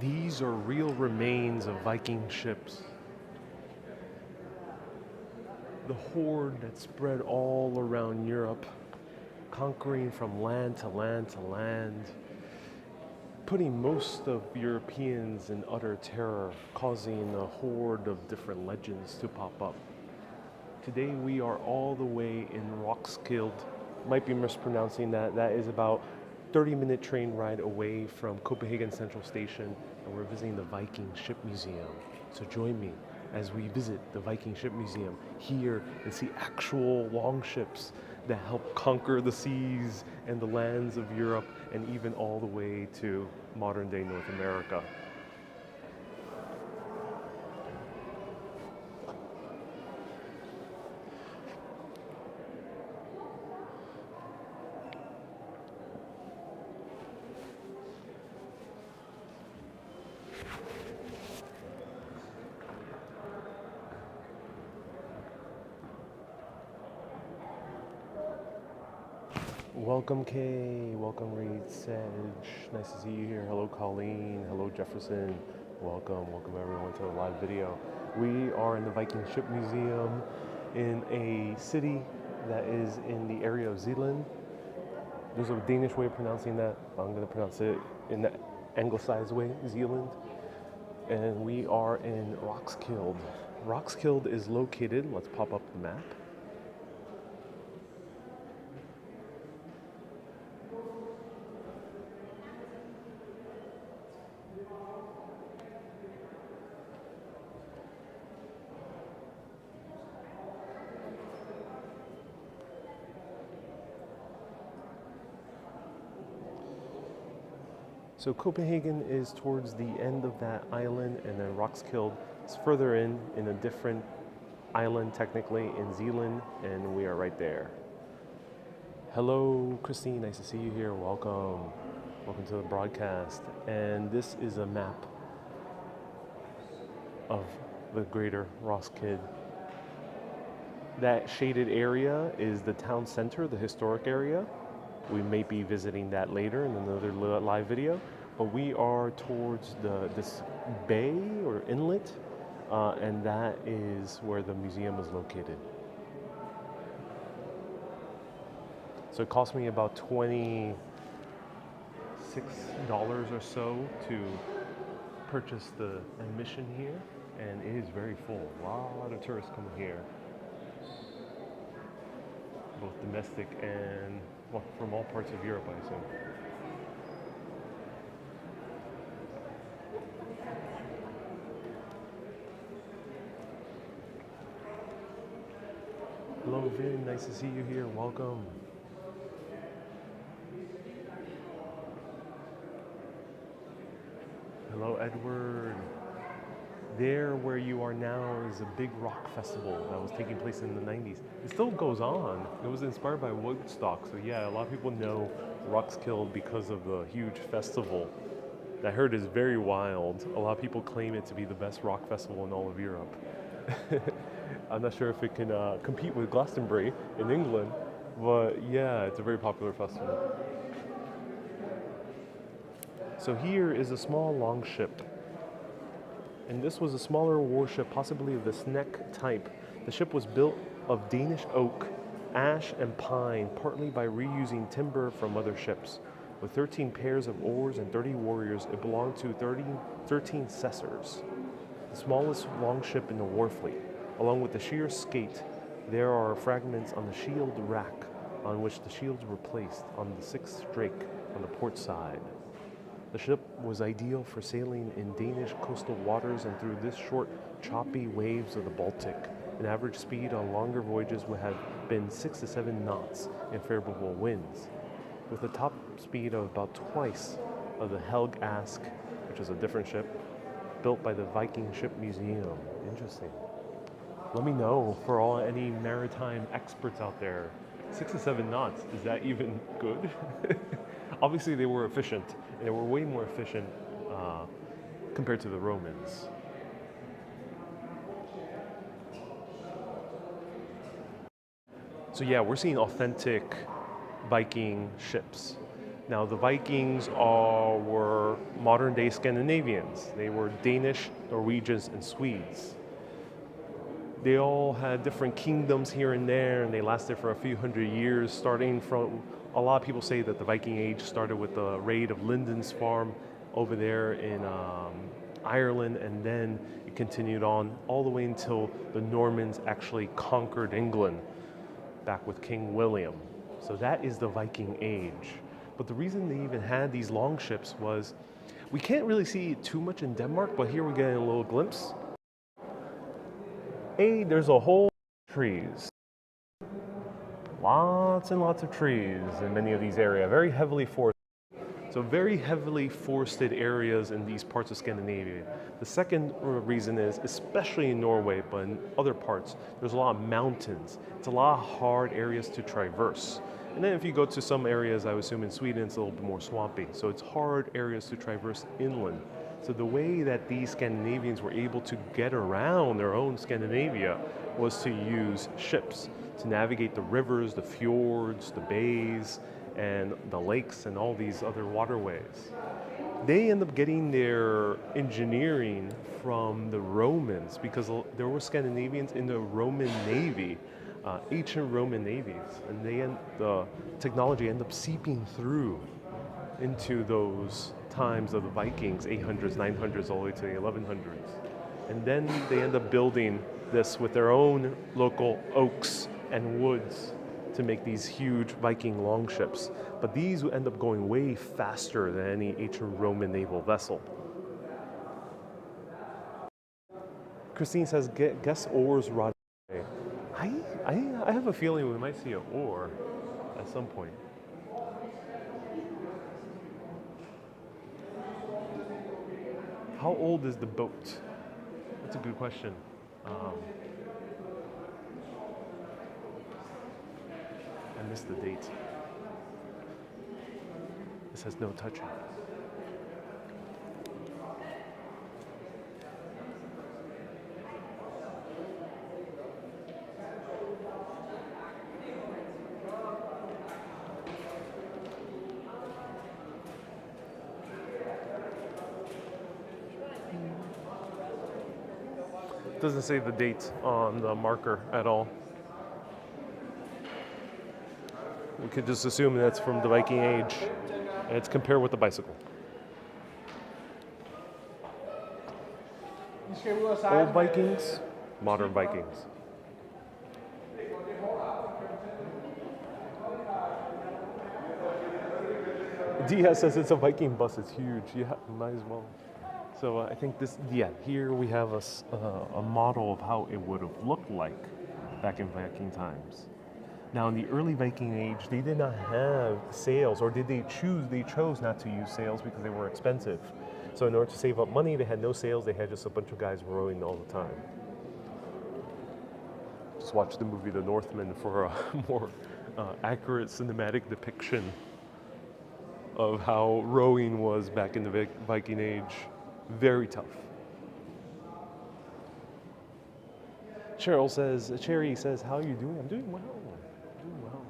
These are real remains of Viking ships. The horde that spread all around Europe, conquering from land to land to land, putting most of Europeans in utter terror, causing a horde of different legends to pop up. Today we are all the way in Roskilde. Might be mispronouncing that. That is about 30-minute train ride away from Copenhagen Central Station, and we're visiting the Viking Ship Museum. So join me as we visit the Viking Ship Museum here and see actual longships that helped conquer the seas and the lands of Europe and even all the way to modern day North America. Welcome Kay, welcome Reed Sedge, nice to see you here. Hello Colleen, hello Jefferson, welcome everyone to the live video. We are in the Viking Ship Museum in a city that is in the area of Zealand. There's a Danish way of pronouncing that, I'm going to pronounce it in the anglicized way, Zealand. And we are in Roskilde. Roskilde is located, let's pop up the map. So Copenhagen is towards the end of that island, and then Roskilde is further in a different island technically in Zealand, and we are right there. Hello Christine, nice to see you here, welcome. Welcome to the broadcast. And this is a map of the greater Roskilde. That shaded area is the town center, the historic area. We may be visiting that later in another live video, but we are towards this bay or inlet, and that is where the museum is located. So it cost me about $26 or so to purchase the admission here, and it is very full. A lot of tourists coming here, both domestic and from all parts of Europe, I assume. Hello Vin, nice to see you here, welcome. Hello Edward. There where you are now is a big rock festival that was taking place in the 90s. It still goes on. It was inspired by Woodstock. So yeah, a lot of people know Roskilde because of the huge festival that I heard is very wild. A lot of people claim it to be the best rock festival in all of Europe. I'm not sure if it can compete with Glastonbury in England, but yeah, it's a very popular festival. So here is a small longship. And this was a smaller warship, possibly of the Sneck type. The ship was built of Danish oak, ash, and pine, partly by reusing timber from other ships. With 13 pairs of oars and 30 warriors, it belonged to 13 cessors, the smallest longship in the war fleet. Along with the sheer skate, there are fragments on the shield rack on which the shields were placed on the 6th drake on the port side. The ship was ideal for sailing in Danish coastal waters and through this short, choppy waves of the Baltic. An average speed on longer voyages would have been 6 to 7 knots in favorable winds, with a top speed of about twice of the Helge Ask, which is a different ship, built by the Viking Ship Museum. Interesting. Let me know for any maritime experts out there. 6 to 7 knots, is that even good? Obviously they were efficient, and they were way more efficient compared to the Romans. So yeah, we're seeing authentic Viking ships. Now the Vikings were modern day Scandinavians. They were Danish, Norwegians, and Swedes. They all had different kingdoms here and there, and they lasted for a few hundred years, starting from, a lot of people say that the Viking Age started with the raid of Linden's farm over there in Ireland, and then it continued on all the way until the Normans actually conquered England back with King William. So that is the Viking Age. But the reason they even had these longships was, we can't really see it too much in Denmark, but here we're getting a little glimpse. There's a whole trees. Lots and lots of trees in many of these areas, very heavily forested. So very heavily forested areas in these parts of Scandinavia. The second reason is, especially in Norway, but in other parts, there's a lot of mountains. It's a lot of hard areas to traverse. And then if you go to some areas, I would assume in Sweden, it's a little bit more swampy. So it's hard areas to traverse inland. So the way that these Scandinavians were able to get around their own Scandinavia was to use ships to navigate the rivers, the fjords, the bays, and the lakes, and all these other waterways. They end up getting their engineering from the Romans, because there were Scandinavians in the Roman Navy, ancient Roman navies, and the technology ended up seeping through into those times of the Vikings, 800s, 900s, all the way to the 1100s. And then they end up building this with their own local oaks and woods to make these huge Viking longships. But these would end up going way faster than any ancient Roman naval vessel. Christine says, guess oars rot. I have a feeling we might see an oar at some point. How old is the boat? That's a good question. I missed the date. This has no touching. Doesn't say the date on the marker at all. We could just assume that's from the Viking Age, and it's compared with the bicycle. Old Vikings, modern Vikings. Dia says it's a Viking bus, it's huge. Yeah, might as well. So I think here we have a model of how it would have looked like back in Viking times. Now in the early Viking Age, they did not have sails, or did they choose? They chose not to use sails because they were expensive. So in order to save up money, they had no sails, they had just a bunch of guys rowing all the time. Just watch the movie The Northman for a more accurate cinematic depiction of how rowing was back in the Viking Age. Very tough. Cherry says, how are you doing? I'm doing well. Doing well.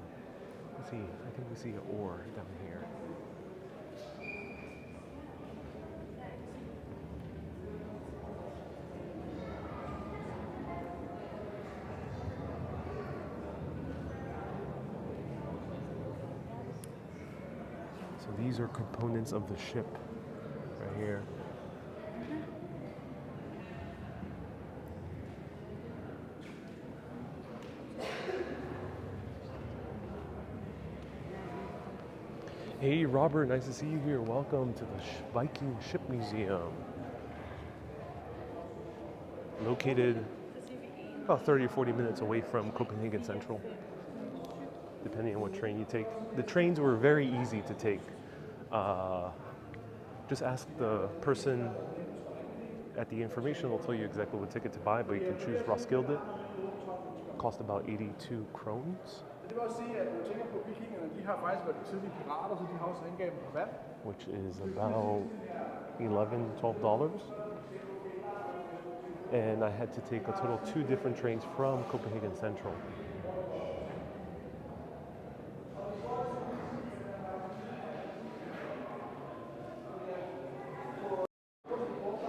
Let's see, I think we see an oar down here. So these are components of the ship right here. Hey Robert, nice to see you here. Welcome to the Viking Ship Museum. Located about 30 or 40 minutes away from Copenhagen Central, depending on what train you take. The trains were very easy to take. Just ask the person at the information, they'll tell you exactly what ticket to buy, but you can choose Roskilde. Cost about 82 krones. Which is about $11, $12. And I had to take a total of 2 different trains from Copenhagen Central.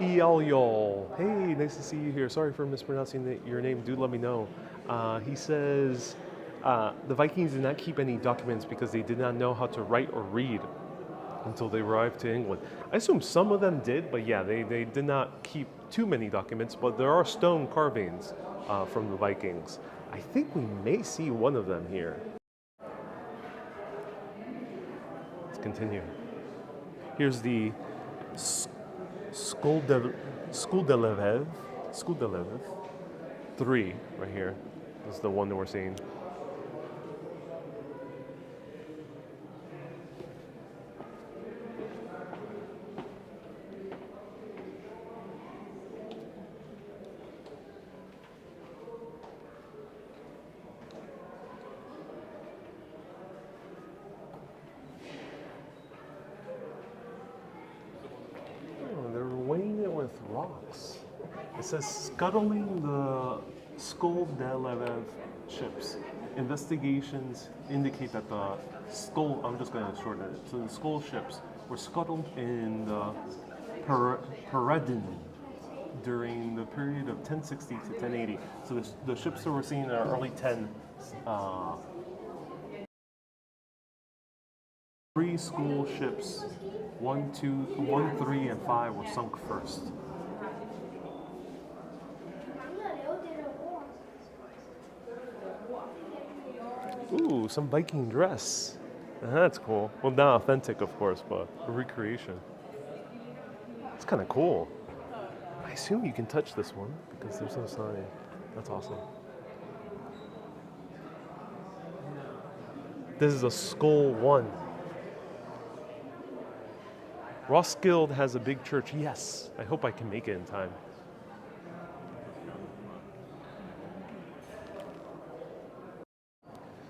Ial. Hey, nice to see you here. Sorry for mispronouncing your name. Do let me know. He says the Vikings did not keep any documents because they did not know how to write or read until they arrived to England. I assume some of them did, but yeah, they did not keep too many documents, but there are stone carvings from the Vikings. I think we may see one of them here. Let's continue. Here's the Skuldelev 3 right here. This is the one that we're seeing. Rocks. It says scuttling the Skuldelev ships. Investigations indicate that the skull, I'm just going to shorten it, so the skull ships were scuttled in the Peredin during the period of 1060 to 1080. So the ships that we're seeing are early 10. Three school ships, 1, 3, and 5 were sunk first. Ooh, some Viking dress. That's cool. Well, not authentic, of course, but a recreation. It's kind of cool. I assume you can touch this one because there's no sign. That's awesome. This is a Skull 1. Roskilde has a big church. Yes, I hope I can make it in time.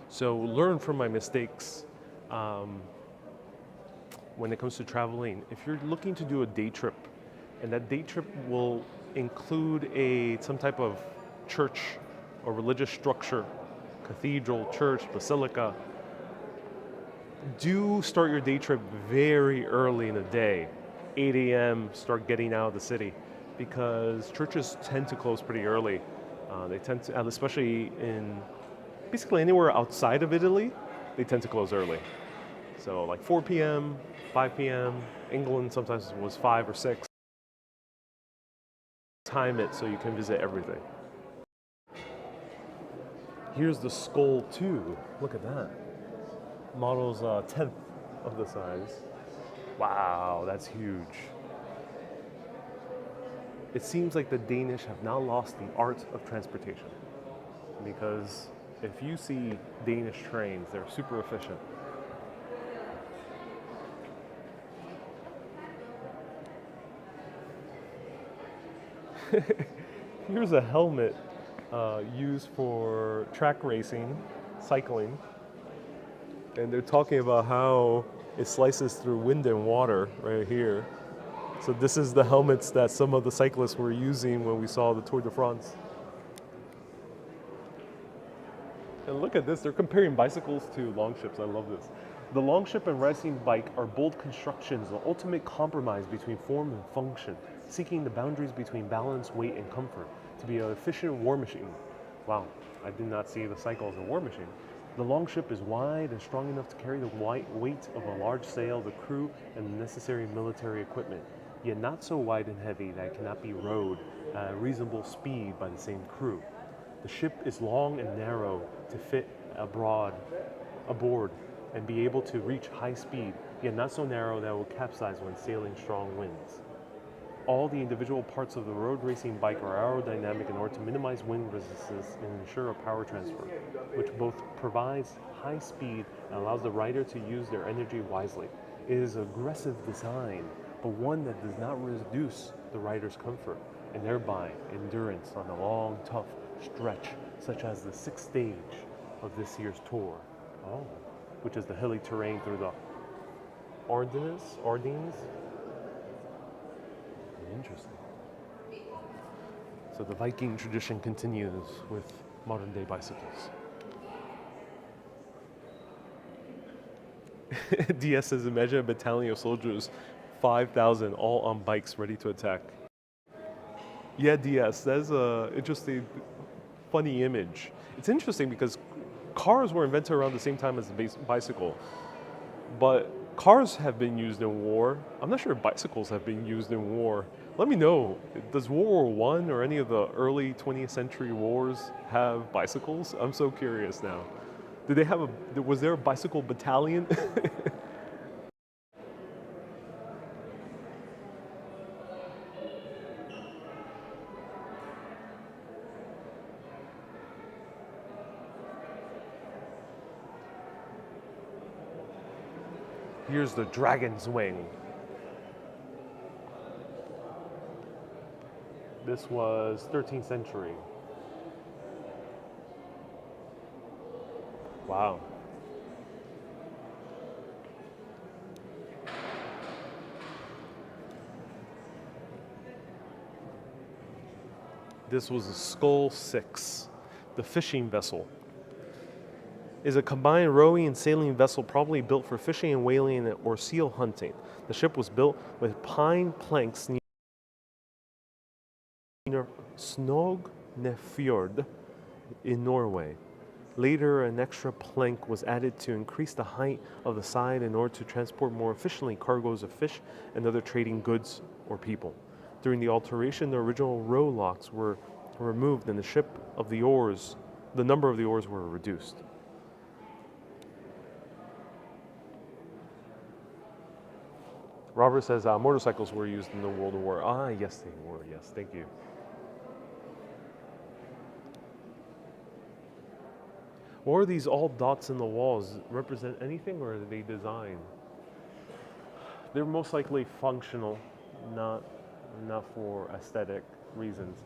So learn from my mistakes when it comes to traveling. If you're looking to do a day trip, and that day trip will include some type of church or religious structure, cathedral, church, basilica, do start your day trip very early in the day. 8 a.m., start getting out of the city, because churches tend to close pretty early. They tend to, especially in basically anywhere outside of Italy, they tend to close early. So like 4 p.m., 5 p.m., England sometimes was 5 or 6. Time it so you can visit everything. Here's the Skull 2. Look at that. Model's 10th of the size. Wow, that's huge. It seems like the Danish have now lost the art of transportation, because if you see Danish trains, they're super efficient. Here's a helmet used for track racing, cycling. And they're talking about how it slices through wind and water right here. So this is the helmets that some of the cyclists were using when we saw the Tour de France. And look at this, they're comparing bicycles to longships. I love this. The longship and racing bike are bold constructions, the ultimate compromise between form and function, seeking the boundaries between balance, weight, and comfort to be an efficient war machine. Wow, I did not see the cycle as a war machine. The longship is wide and strong enough to carry the weight of a large sail, the crew, and the necessary military equipment, yet not so wide and heavy that it cannot be rowed at a reasonable speed by the same crew. The ship is long and narrow to fit aboard and be able to reach high speed, yet not so narrow that it will capsize when sailing strong winds. All the individual parts of the road racing bike are aerodynamic in order to minimize wind resistance and ensure a power transfer, which both provides high speed and allows the rider to use their energy wisely. It is an aggressive design, but one that does not reduce the rider's comfort and thereby endurance on a long, tough stretch, such as the 6th stage of this year's tour, which is the hilly terrain through the Ardennes. Interesting. So the Viking tradition continues with modern day bicycles. DS says, imagine a battalion of soldiers, 5,000, all on bikes ready to attack. Yeah, DS. That's a interesting, funny image. It's interesting because cars were invented around the same time as the bicycle, but cars have been used in war. I'm not sure if bicycles have been used in war. Let me know. Does World War One or any of the early 20th century wars have bicycles? I'm so curious now. Did they have a? Was there a bicycle battalion? Here's the dragon's wing. This was 13th century. Wow. This was a Skull 6, the fishing vessel. Is a combined rowing and sailing vessel probably built for fishing and whaling or seal hunting. The ship was built with pine planks near Snognefjord in Norway. Later, an extra plank was added to increase the height of the side in order to transport more efficiently cargoes of fish and other trading goods or people. During the alteration, the original row locks were removed and the number of the oars were reduced. Robert says motorcycles were used in the World War. Ah, yes, they were. Yes, thank you. Or are these all dots in the walls represent anything, or are they design? They're most likely functional, not for aesthetic reasons.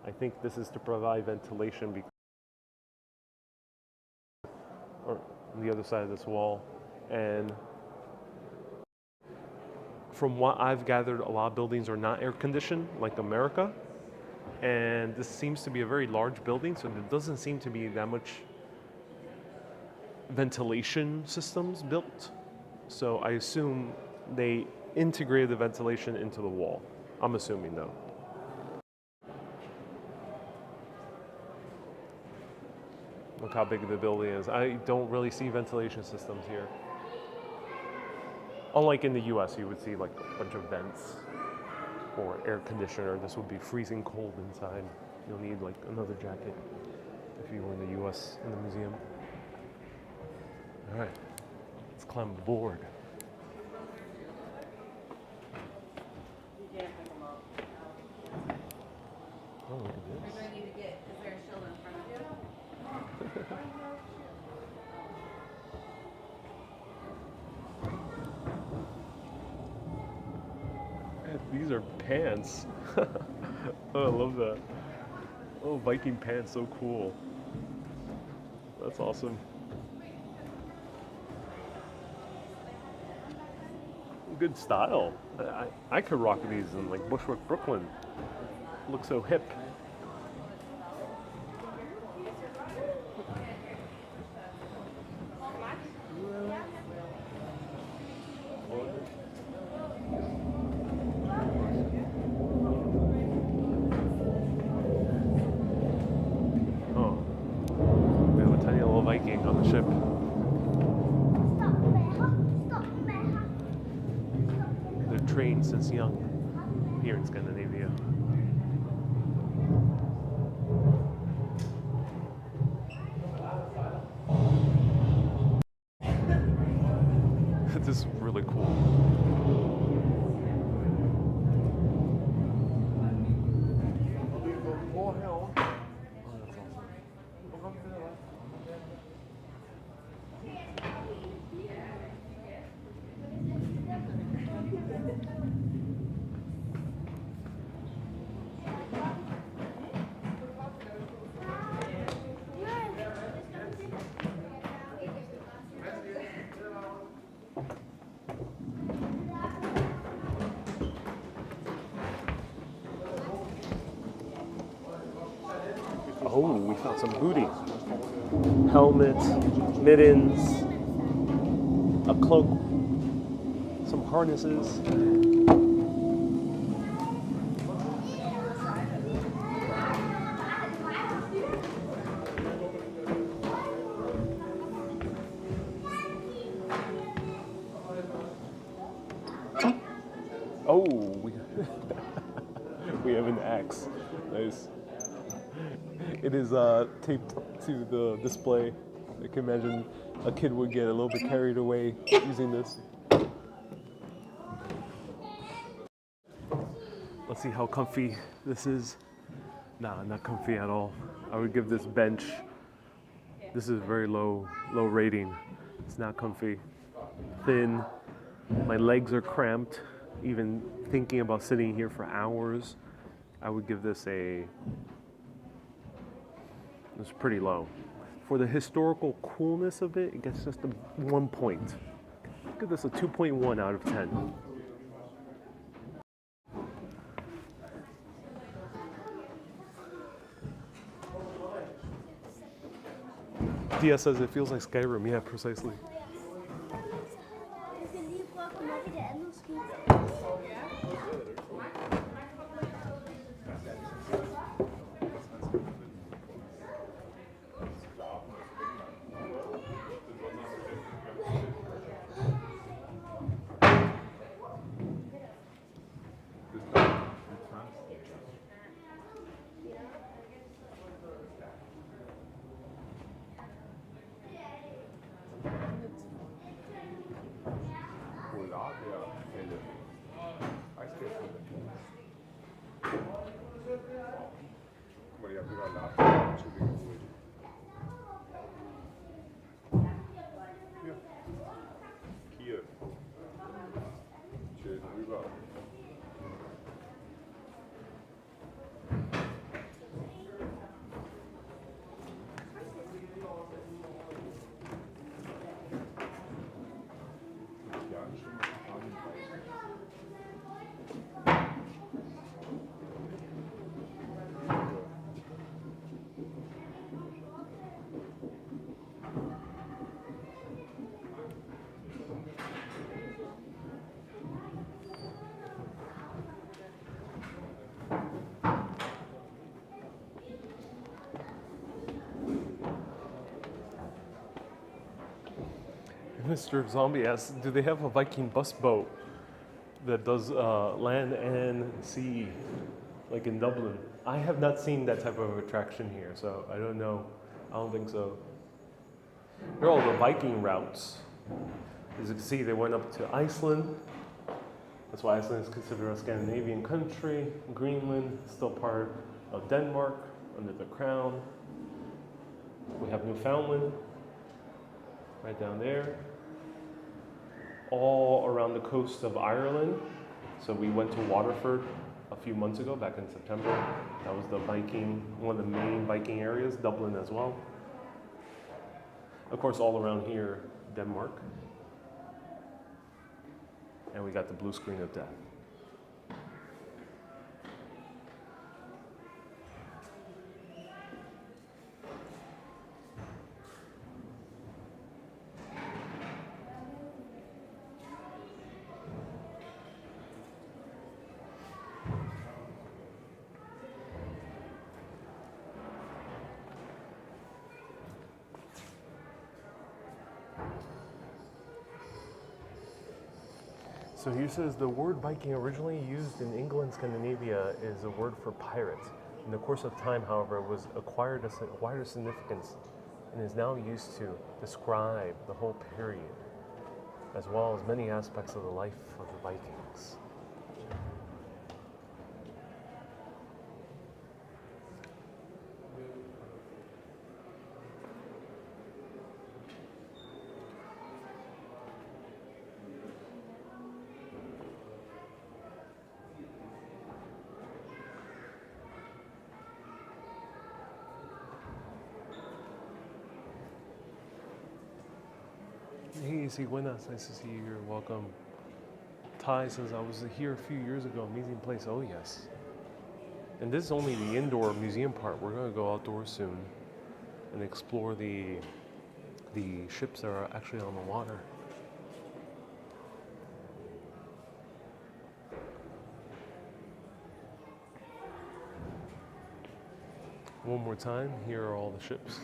I think this is to provide ventilation or on the other side of this wall. And from what I've gathered, a lot of buildings are not air conditioned like America. And this seems to be a very large building, so there doesn't seem to be that much ventilation systems built. So I assume they integrated the ventilation into the wall. I'm assuming though. Look how big the building is. I don't really see ventilation systems here. Unlike in the US, you would see like a bunch of vents or air conditioner. This would be freezing cold inside. You'll need like another jacket if you were in the US in the museum. All right, let's climb aboard. Oh, look at this. Is there a shield in front of you? These are pants. Oh, I love that. Oh, Viking pants, so cool. That's awesome. Good style. I could rock these in like Bushwick, Brooklyn. Look so hip. Oh, we have a tiny little Viking on the ship. They're trained since young here in Scandinavia. This is really cool. Oh, we found some booty. Helmet, mittens, a cloak, some harnesses. We have an axe. Nice. It is taped to the display. I can imagine a kid would get a little bit carried away using this. Let's see how comfy this is. Nah, not comfy at all. I would give this bench, this is very low rating. It's not comfy. Thin. My legs are cramped. Even thinking about sitting here for hours, I would give this it's pretty low. For the historical coolness of it, it gets just a 1 point. Give this a 2.1 out of 10. Dia says it feels like Skyrim. Yeah, precisely. Mr. Zombie asks, do they have a Viking bus boat that does land and sea, like in Dublin? I have not seen that type of attraction here, so I don't know. I don't think so. Here are all the Viking routes. As you can see, they went up to Iceland. That's why Iceland is considered a Scandinavian country. Greenland, still part of Denmark, under the crown. We have Newfoundland, right down there. All around the coast of Ireland. So we went to Waterford a few months ago, back in September. That was the Viking, one of the main Viking areas, Dublin as well. Of course, all around here, Denmark. And we got the blue screen of death. So here says the word Viking originally used in England, Scandinavia is a word for pirate. In the course of time, however, it was acquired a wider significance and is now used to describe the whole period, as well as many aspects of the life of the Vikings. Hey, buenas. Nice to see you here. Welcome. Ty says, I was here a few years ago. Amazing place. Oh, yes. And this is only the indoor museum part. We're going to go outdoors soon and explore the ships that are actually on the water. One more time. Here are all the ships.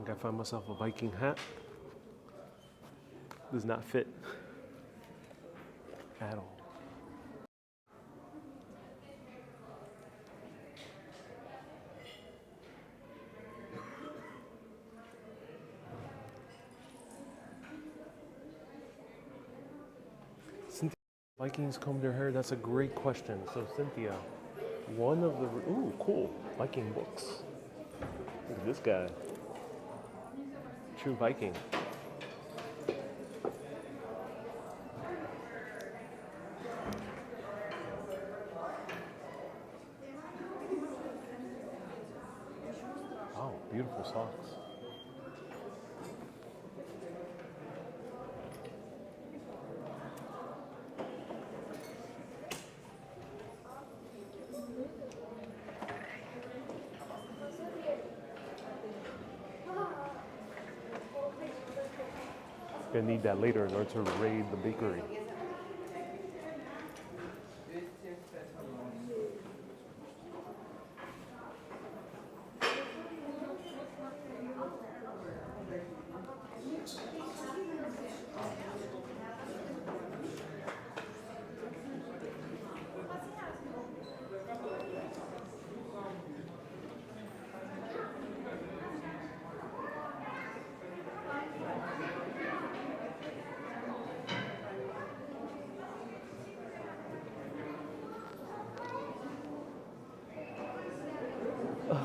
think I found myself a Viking hat. Does not fit at all. Cynthia, Vikings comb their hair? That's a great question. So Cynthia, one of the, ooh, cool, Viking books. Look at this guy. True Viking. Wow, beautiful socks. Gonna need that later in order to raid the bakery.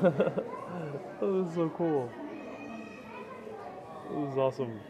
That was so cool. It was awesome.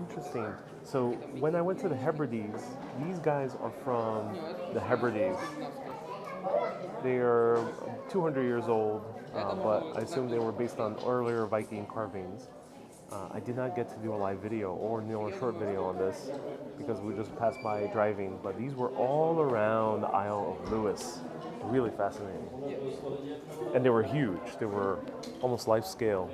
Interesting. So when I went to the Hebrides, these guys are from the Hebrides. They are 200 years old, but I assume they were based on earlier Viking carvings. I did not get to do a live video or a short video on this because we just passed by driving, but these were all around the Isle of Lewis. Really fascinating. And they were huge. They were almost life scale.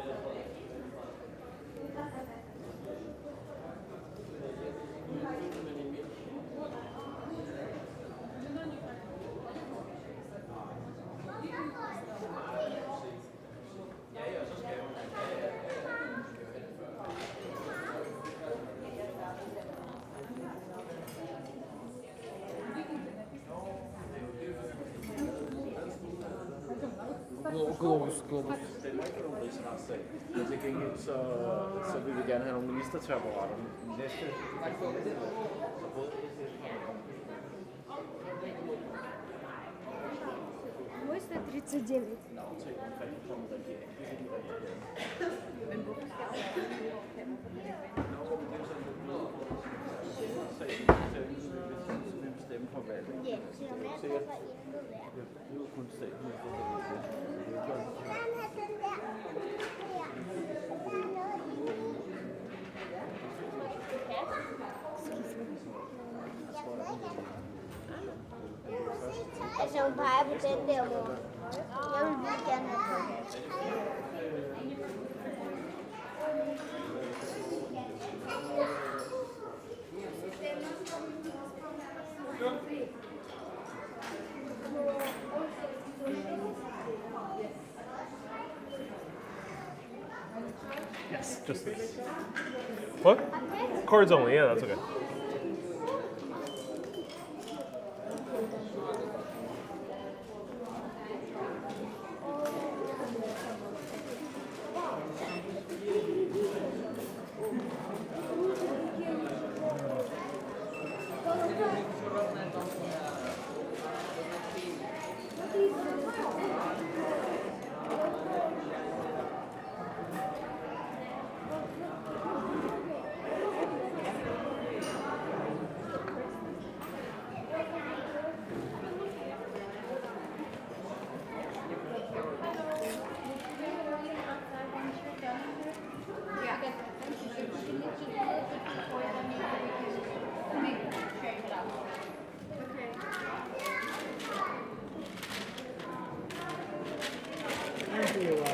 Globus. Den var ikke nogen rigsretssag. Men til gengæld så vil vi gerne have nogle ministertaburetter. Næste. Мой 139. Ja, så jeg med, det er jo kun staten, Altså, hun peger på den der, hvor jeg vil virkelig gerne have Yes, just this. What? Cards only, yeah, that's okay.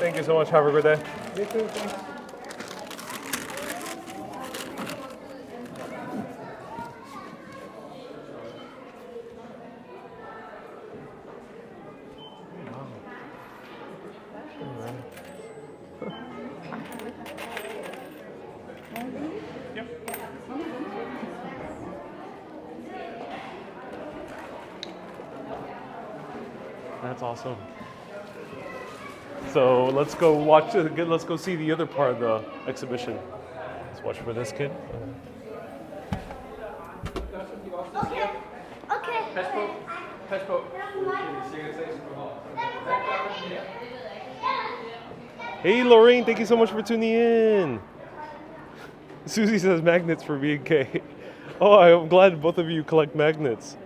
Thank you so much. Have a good day. You too, thanks. That's awesome. So let's go watch. Let's go see the other part of the exhibition. Let's watch for this kid. Okay. Okay. Hey Lorraine, thank you so much for tuning in. Susie says magnets for B&K. Oh, I'm glad both of you collect magnets.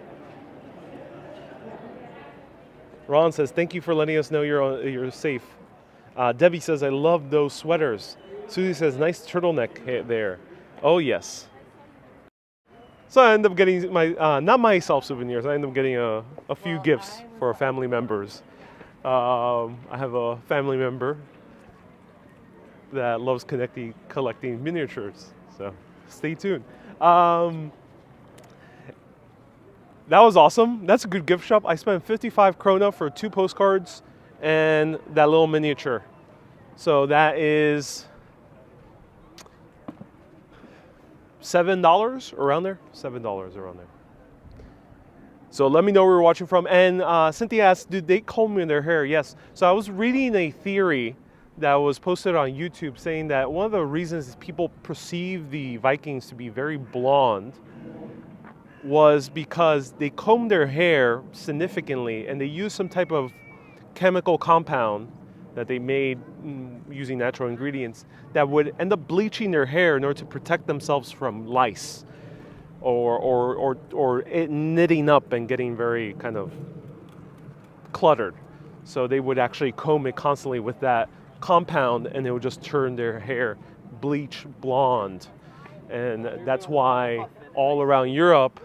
Ron says, thank you for letting us know you're safe. Debbie says, I love those sweaters. Susie says, nice turtleneck there. Oh, yes. So I end up getting not myself souvenirs, I end up getting a few gifts for family members. I have a family member that loves collecting miniatures, so stay tuned. That was awesome. That's a good gift shop. I spent 55 krona for 2 postcards and that little miniature. So that is $7 around there. $7 around there. So let me know where you're watching from. And Cynthia asked, did they comb in their hair? Yes. So I was reading a theory that was posted on YouTube saying that one of the reasons people perceive the Vikings to be very blonde was because they combed their hair significantly and they used some type of chemical compound that they made using natural ingredients that would end up bleaching their hair in order to protect themselves from lice or it knitting up and getting very kind of cluttered. So they would actually comb it constantly with that compound and it would just turn their hair bleach blonde. And that's why all around Europe,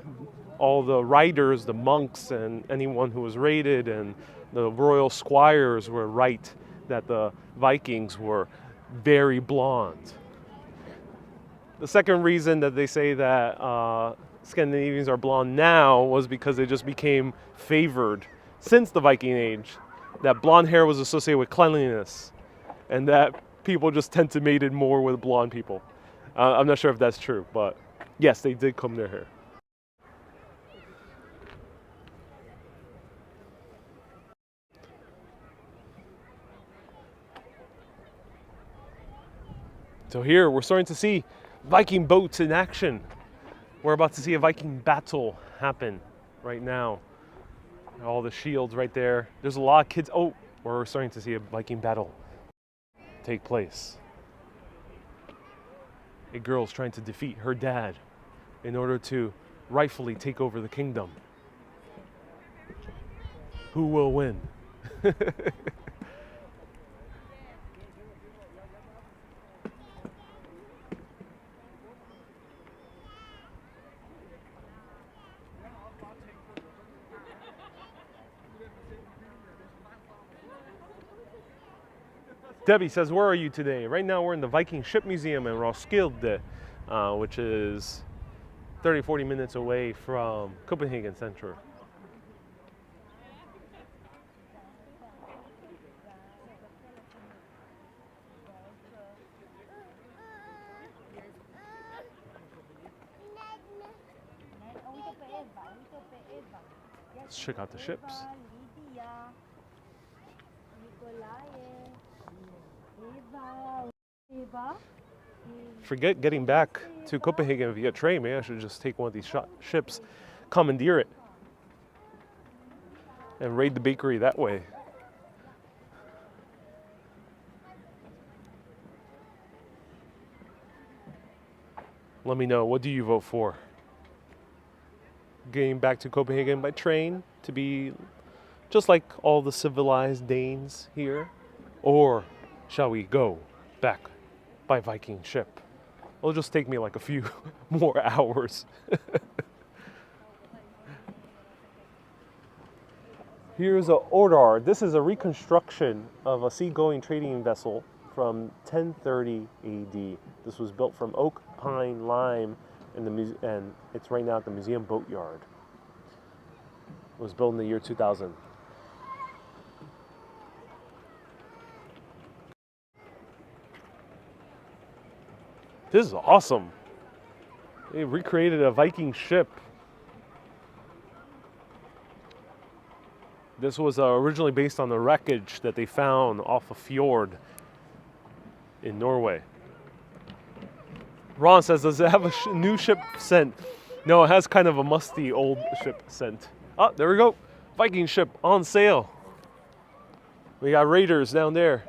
all the riders, the monks, and anyone who was raided, and the royal squires were right that the Vikings were very blonde. The second reason that they say that Scandinavians are blonde now was because they just became favored since the Viking Age, that blonde hair was associated with cleanliness, and that people just tend to mate it more with blonde people. I'm not sure if that's true, but yes, they did comb their hair. So here we're starting to see Viking boats in action. We're about to see a Viking battle happen right now. All the shields right there. There's a lot of kids. Oh, we're starting to see a Viking battle take place. A girl's trying to defeat her dad in order to rightfully take over the kingdom. Who will win? Debbie says, where are you today? Right now we're in the Viking Ship Museum in Roskilde, which is 30-40 minutes away from Copenhagen Center. Let's check out the ships. Forget getting back to Copenhagen via train. Maybe I should just take one of these ships, commandeer it, and raid the bakery that way. Let me know, what do you vote for? Getting back to Copenhagen by train to be just like all the civilized Danes here? Or shall we go back by Viking ship? It'll just take me like a few more hours. Here's a Ordar. This is a reconstruction of a seagoing trading vessel from 1030 AD. This was built from oak, pine, lime, and it's right now at the museum boatyard. It was built in the year 2000. This is awesome. They recreated a Viking ship. This was originally based on the wreckage that they found off a fjord in Norway. Ron says, does it have a new ship scent? No, it has kind of a musty old ship scent. Oh, there we go. Viking ship on sale. We got raiders down there.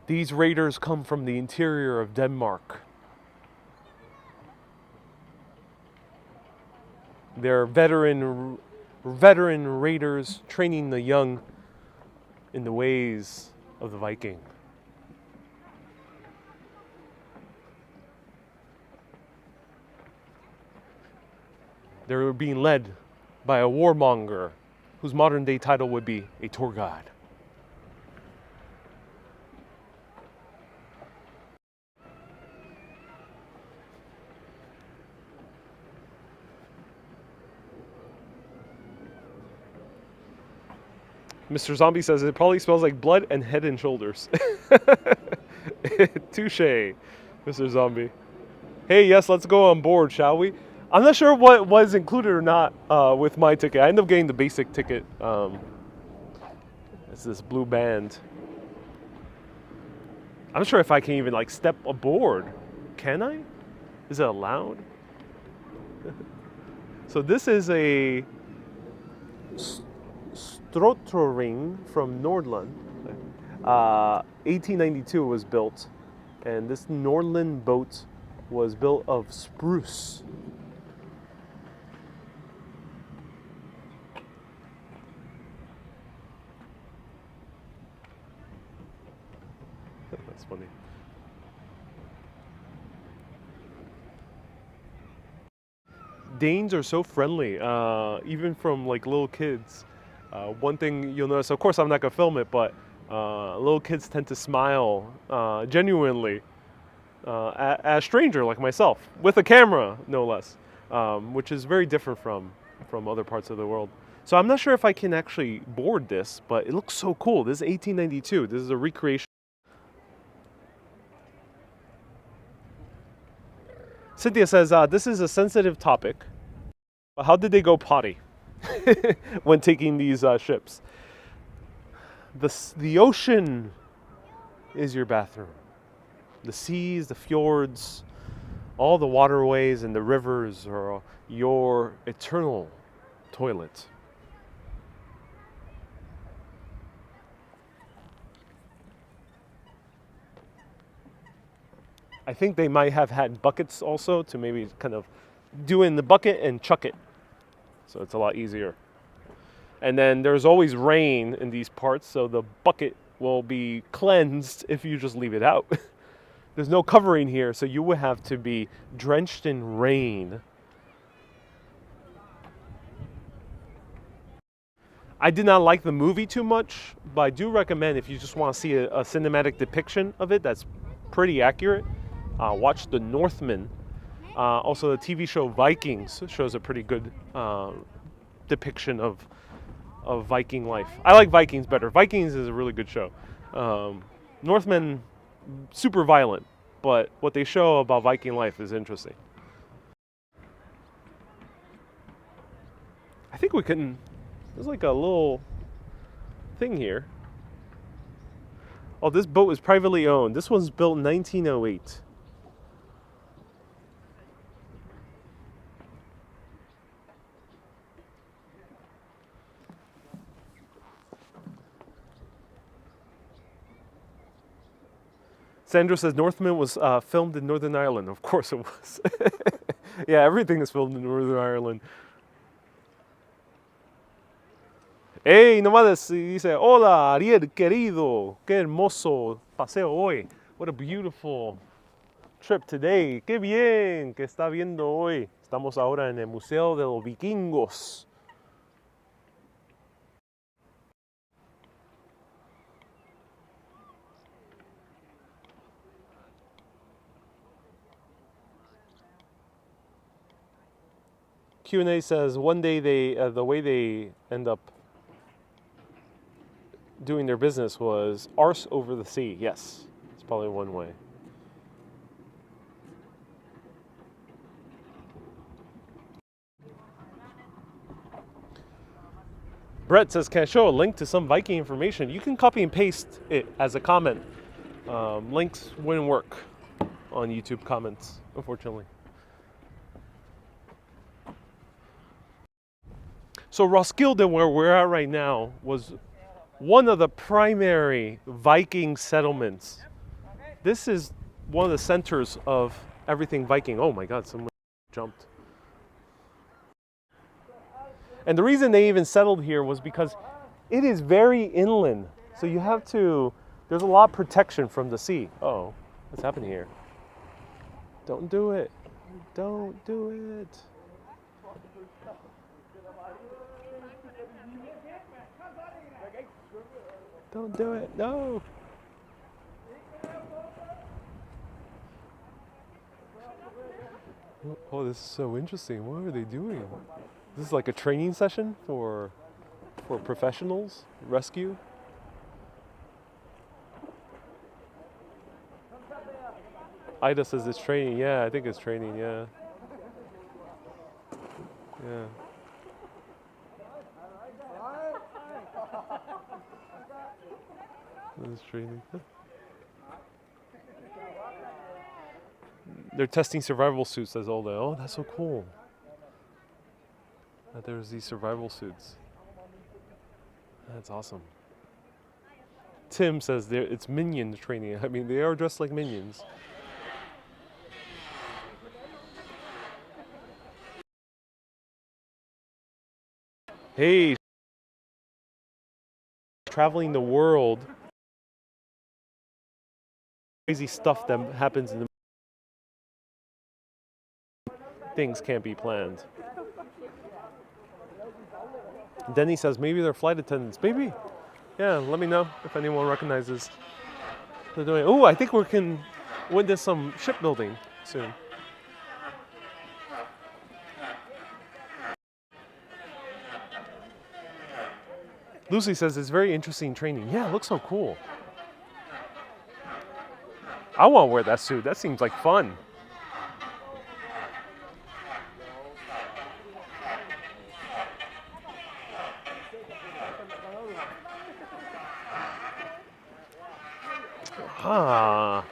These raiders come from the interior of Denmark. They're veteran raiders training the young in the ways of the Viking. They're being led by a warmonger whose modern day title would be a tour guide. Mr. Zombie says it probably smells like blood and head and shoulders. Touche, Mr. Zombie. Hey, yes, let's go on board, shall we? I'm not sure what was included or not with my ticket. I ended up getting the basic ticket. It's this blue band. I'm not sure if I can even like step aboard. Can I? Is it allowed? So this is a Strottering from Nordland. 1892 was built, and this Nordland boat was built of spruce. That's funny. Danes are so friendly, even from like little kids. One thing you'll notice, of course I'm not gonna film it, but little kids tend to smile genuinely at a stranger like myself, with a camera, no less, which is very different from other parts of the world. So I'm not sure if I can actually board this, but it looks so cool. This is 1892. This is a recreation. Cynthia says, this is a sensitive topic. How did they go potty when taking these ships? The ocean is your bathroom. The seas, the fjords, all the waterways and the rivers are your eternal toilet. I think they might have had buckets also to maybe kind of do in the bucket and chuck it. So it's a lot easier. And then there's always rain in these parts, so the bucket will be cleansed if you just leave it out. There's no covering here, so you would have to be drenched in rain. I did not like the movie too much, but I do recommend if you just want to see a cinematic depiction of it that's pretty accurate, watch The Northman. Also, the TV show Vikings shows a pretty good depiction of Viking life. I like Vikings better. Vikings is a really good show. Northmen, super violent, but what they show about Viking life is interesting. I think we can, there's like a little thing here. Oh, this boat is privately owned. This one's built in 1908. Sandra says Northman was filmed in Northern Ireland. Of course it was. Yeah, everything is filmed in Northern Ireland. Hey, nomás dice, hola, Ariel, querido. Qué hermoso paseo hoy. What a beautiful trip today. ¡Qué bien! ¿Qué está viendo hoy? Estamos ahora en el Museo de los Vikingos. Q&A says one day the way they end up doing their business was arse over the sea. Yes, it's probably one way. Brett says, can I show a link to some Viking information? You can copy and paste it as a comment. Links wouldn't work on YouTube comments, unfortunately. So Roskilde, where we're at right now, was one of the primary Viking settlements. This is one of the centers of everything Viking. Oh my God, someone jumped. And the reason they even settled here was because it is very inland. So you have to, there's a lot of protection from the sea. Oh, what's happening here? Don't do it. Don't do it. Don't do it. No. Oh, this is so interesting. What are they doing? This is like a training session for professionals, rescue. Ida says it's training. Yeah, I think it's training. Yeah. Yeah. This is training. They're testing survival suits, says Olda. Oh, that's so cool. That there's these survival suits. That's awesome. Tim says it's minion training. I mean, they are dressed like minions. Hey, traveling the world. Crazy stuff that happens in the things can't be planned. Denny says maybe they're flight attendants. Maybe. Yeah, let me know if anyone recognizes they're doing. Oh, I think we can witness some shipbuilding soon. Lucy says it's very interesting training. Yeah, it looks so cool. I want to wear that suit. That seems like fun. Ah,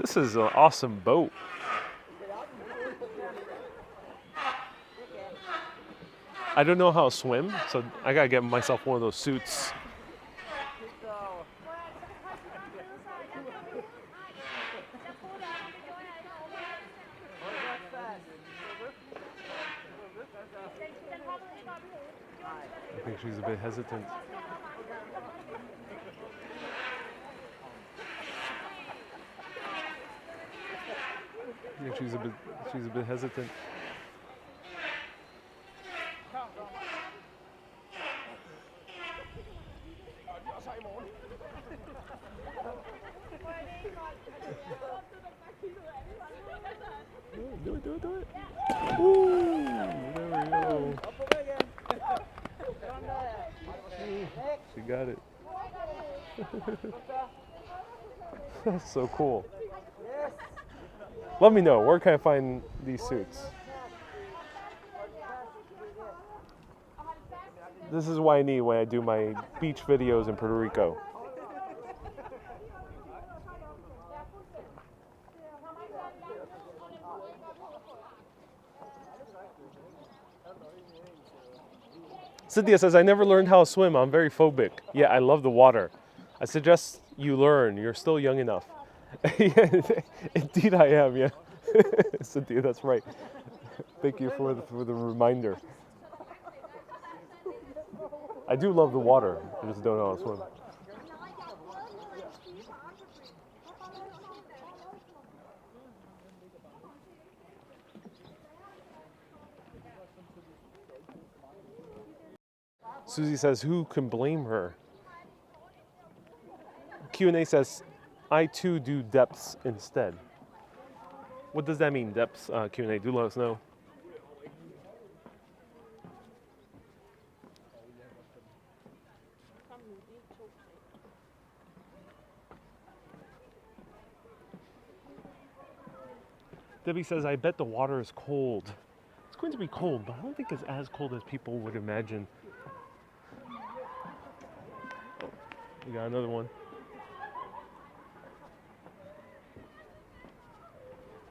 this is an awesome boat. I don't know how to swim, so I gotta get myself one of those suits. I think she's a bit hesitant. Yeah, she's a bit hesitant. Do it. Woo! There we go. She got it. That's so cool. Let me know, where can I find these suits? This is what I need when I do my beach videos in Puerto Rico. Cynthia says, I never learned how to swim. I'm very phobic. Yeah, I love the water. I suggest you learn. You're still young enough. Yeah, indeed I am, yeah. Cynthia, that's right. Thank you for the reminder. I do love the water. I just don't know how to swim. Susie says, who can blame her? Q&A says, I too do depths instead. What does that mean, depths? Q&A, do let us know. Debbie says, I bet the water is cold. It's going to be cold, but I don't think it's as cold as people would imagine. Oh, we got another one.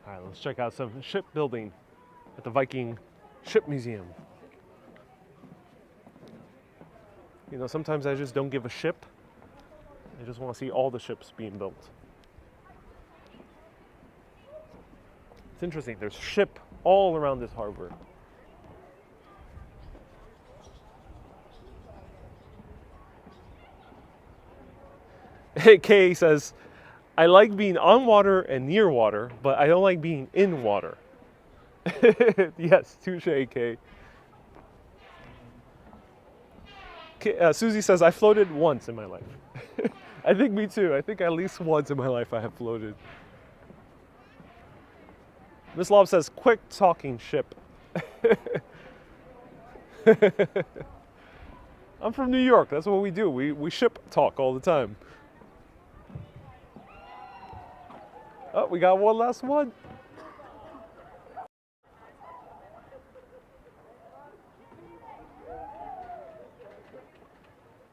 All right, let's check out some shipbuilding at the Viking Ship Museum. You know, sometimes I just don't give a ship. I just want to see all the ships being built. It's interesting, there's ship all around this harbor. Kay says, I like being on water and near water, but I don't like being in water. Yes, touche, Kay. Susie says, I floated once in my life. I think me too. I think at least once in my life I have floated. Miss Lob says, quick talking ship. I'm from New York. That's what we do. We ship talk all the time. Oh, we got one last one.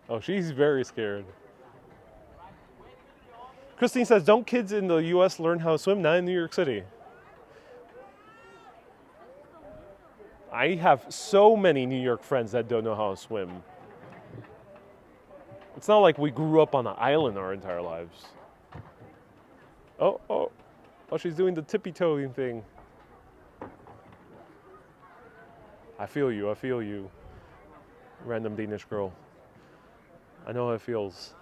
Oh, she's very scared. Christine says, don't kids in the US learn how to swim? Not in New York City. I have so many New York friends that don't know how to swim. It's not like we grew up on an island our entire lives. Oh, she's doing the tippy-toeing thing. I feel you. Random Danish girl. I know how it feels.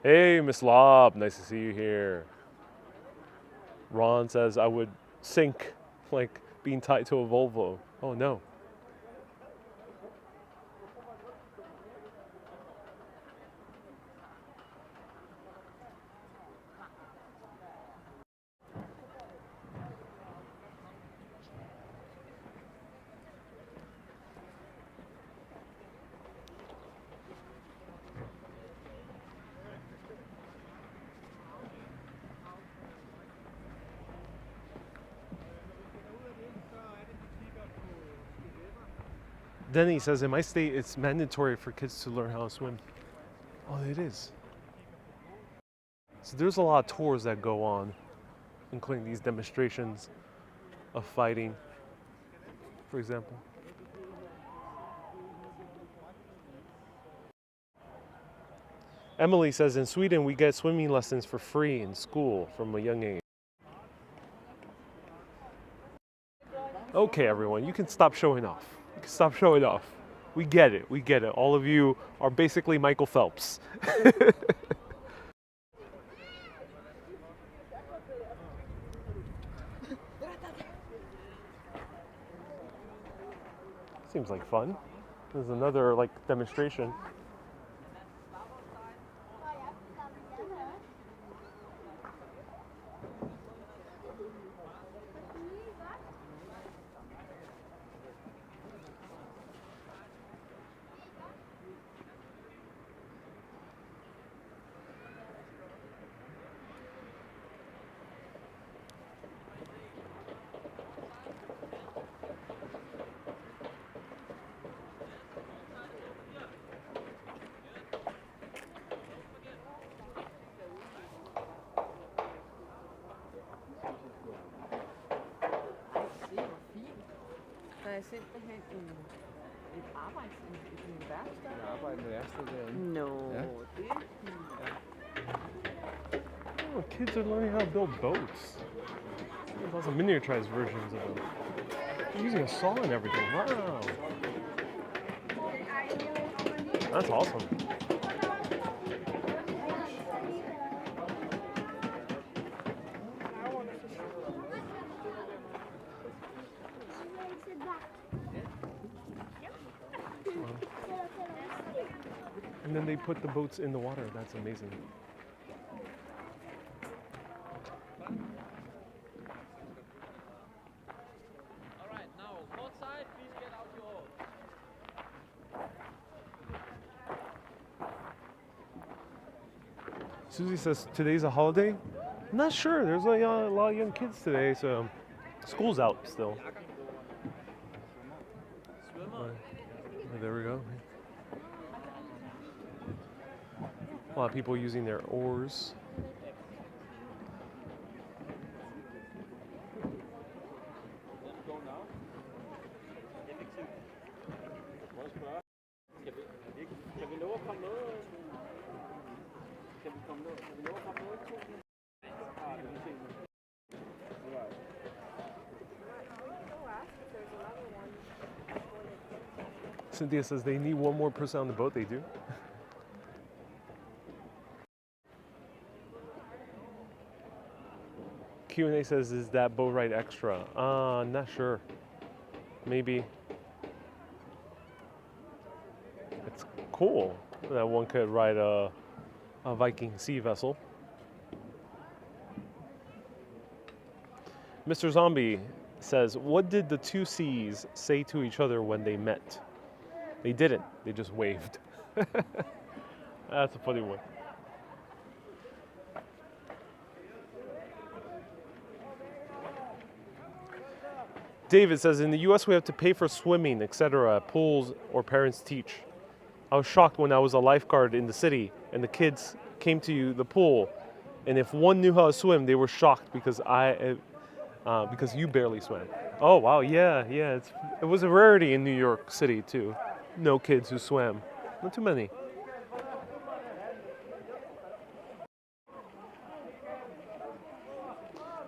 Hey, Miss Lob, nice to see you here. Ron says I would sink like being tied to a Volvo. Oh no. Denny says, in my state, it's mandatory for kids to learn how to swim. Oh, it is. So there's a lot of tours that go on, including these demonstrations of fighting, for example. Emily says, in Sweden, we get swimming lessons for free in school from a young age. Okay, everyone, you can stop showing off. Stop showing off. We get it. All of you are basically Michael Phelps. Seems like fun. There's another demonstration. Der er simpelthen et værksted. Jeg arbejder med værksted derinde. No, Ja. det er Oh, kids are learning how to build boats. There's lots of miniaturized versions of them. They're using a saw and everything. Wow. That's awesome. And then they put the boats in the water. That's amazing. All right, now port side, please get out your oars. Susie says today's a holiday. I'm not sure. There's a lot of young kids today, so school's out still. There we go. A lot of people using their oars. Cynthia says they need one more person on the boat. They do. Q&A says, is that boat ride extra? Not sure. Maybe. It's cool that one could ride a Viking sea vessel. Mr. Zombie says, what did the two seas say to each other when they met? They didn't. They just waved. That's a funny one. David says, in the US we have to pay for swimming, etc., at pools or parents teach. I was shocked when I was a lifeguard in the city and the kids came to the pool, and if one knew how to swim, they were shocked because you barely swam. Oh wow, yeah, it was a rarity in New York City too. No kids who swam, not too many.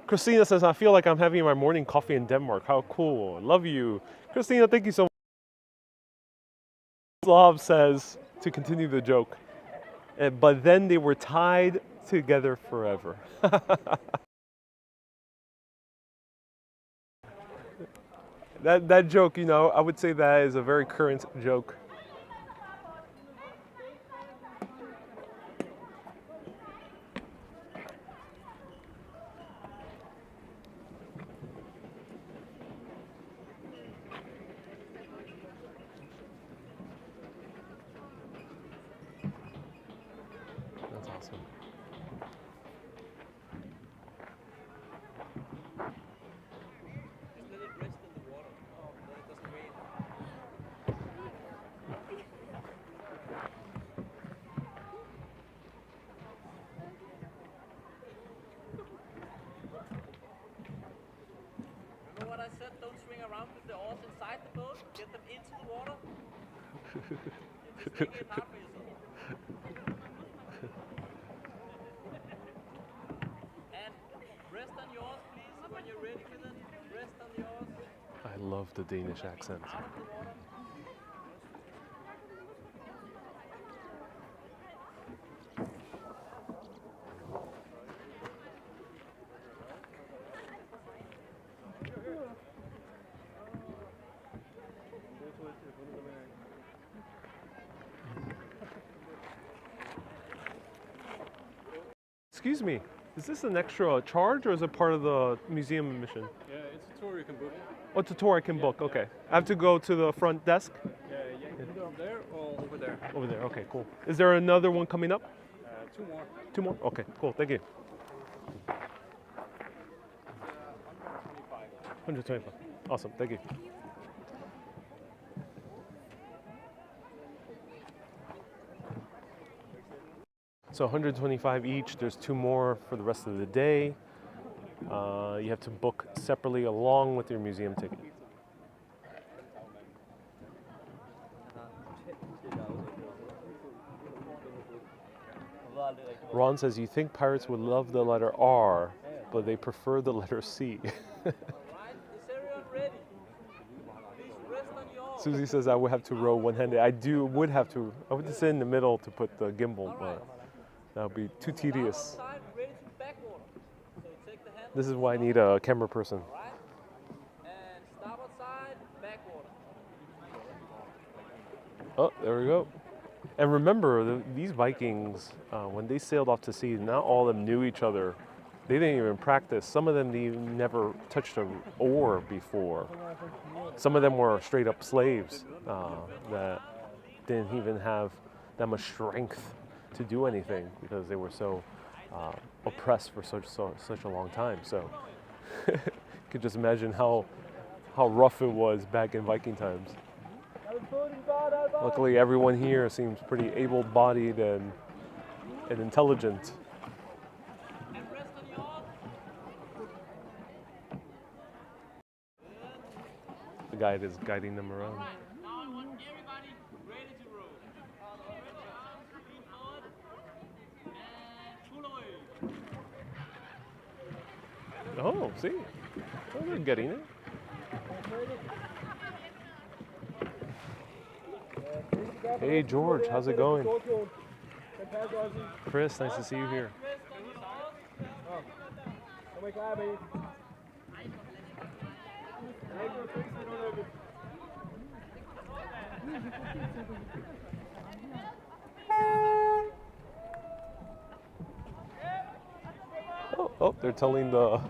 Christina says, I feel like I'm having my morning coffee in Denmark. How cool. Love you. Christina, thank you so much. Slav says, to continue the joke, but then they were tied together forever. That joke, you know, I would say that is a very current joke. That's awesome. Just let it rest in the water. Then it doesn't rain. Remember what I said? Don't swing around with the oars inside the boat. Get them into the water. You're just making it hard for yourself. And rest on yours, please. When you're ready with it, rest on the oars. I love the Danish accent. Out of the water. Excuse me, is this an extra charge or is it part of the museum admission? Yeah, it's a tour you can book. Oh, it's a tour I can book, okay. I have to go to the front desk? Yeah, you can go up there or over there. Over there, okay, cool. Is there another one coming up? Two more. Two more? Okay, cool, thank you. 125. Awesome, thank you. So 125 each, there's two more for the rest of the day. You have to book separately along with your museum ticket. Ron says, you think pirates would love the letter R, but they prefer the letter C. Right? Is everyone ready? Please rest on your oars. Susie says I would have to row one-handed. I would have to sit in the middle to put the gimbal, but that would be too tedious. Side, ready to backwater. So take the handle. This is why I need a camera person. Right? And starboard side, backwater. Oh, there we go. And remember, these Vikings, when they sailed off to sea, not all of them knew each other. They didn't even practice. Some of them even never touched an oar before. Some of them were straight up slaves that didn't even have that much strength to do anything because they were so oppressed for such a long time. So you could just imagine how rough it was back in Viking times. Luckily, everyone here seems pretty able-bodied and intelligent. The guide is guiding them around. Now I want everybody ready to row. Lean forward and pull away. Oh, see? Oh, they're getting it. Hey, George, how's it going? Chris, nice to see you here. Oh, they're telling the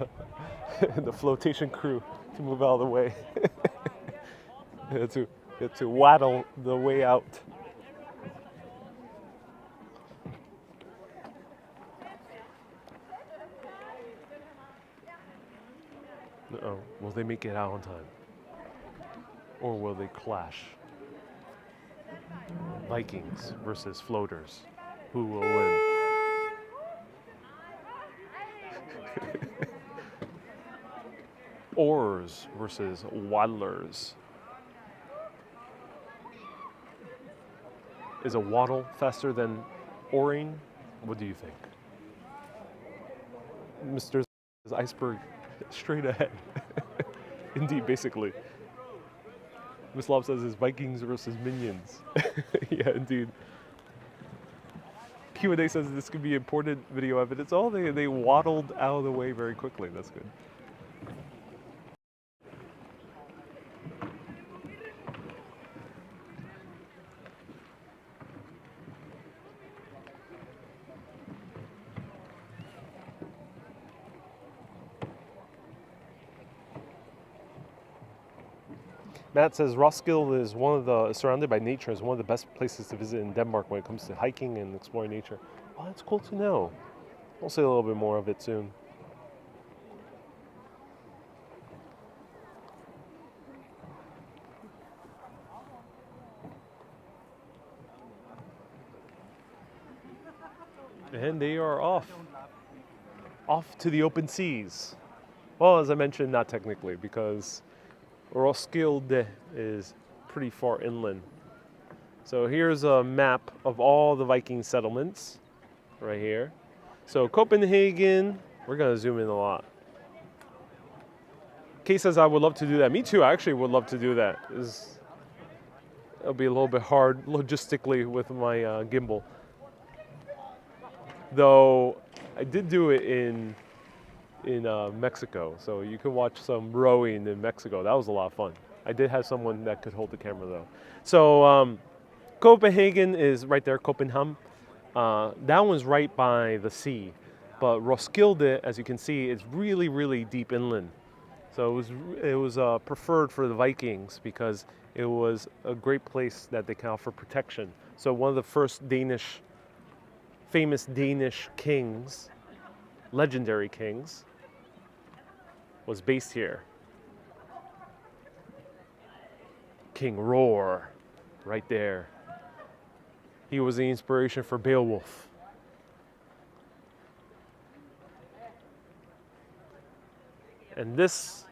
the flotation crew to move out of the way. to waddle the way out. Uh-oh. Will they make it out on time? Or will they clash? Vikings versus floaters. Who will win? Oars versus waddlers. Is a waddle faster than oaring? What do you think? Mr. Iceberg straight ahead. Indeed, basically. Miss Lob says it's Vikings versus minions. Yeah, indeed. Q&A says this could be important video evidence. Oh, they waddled out of the way very quickly. That's good. Matt says Roskilde is surrounded by nature, is one of the best places to visit in Denmark when it comes to hiking and exploring nature. Oh, that's cool to know. I'll say a little bit more of it soon. And they are off to the open seas. Well, as I mentioned, not technically, because Roskilde is pretty far inland. So here's a map of all the Viking settlements right here. So Copenhagen, we're gonna zoom in a lot. Kay says I would love to do that. Me too, I actually would love to do that. It'll be a little bit hard logistically with my gimbal. Though I did do it in Mexico, so you can watch some rowing in Mexico. That was a lot of fun. I did have someone that could hold the camera though. So Copenhagen is right there, Copenhagen. That one's right by the sea, but Roskilde, as you can see, is really, really deep inland. So it was preferred for the Vikings because it was a great place that they can offer protection. So one of the first famous Danish kings, legendary kings, was based here. King Roar, right there. He was the inspiration for Beowulf. And this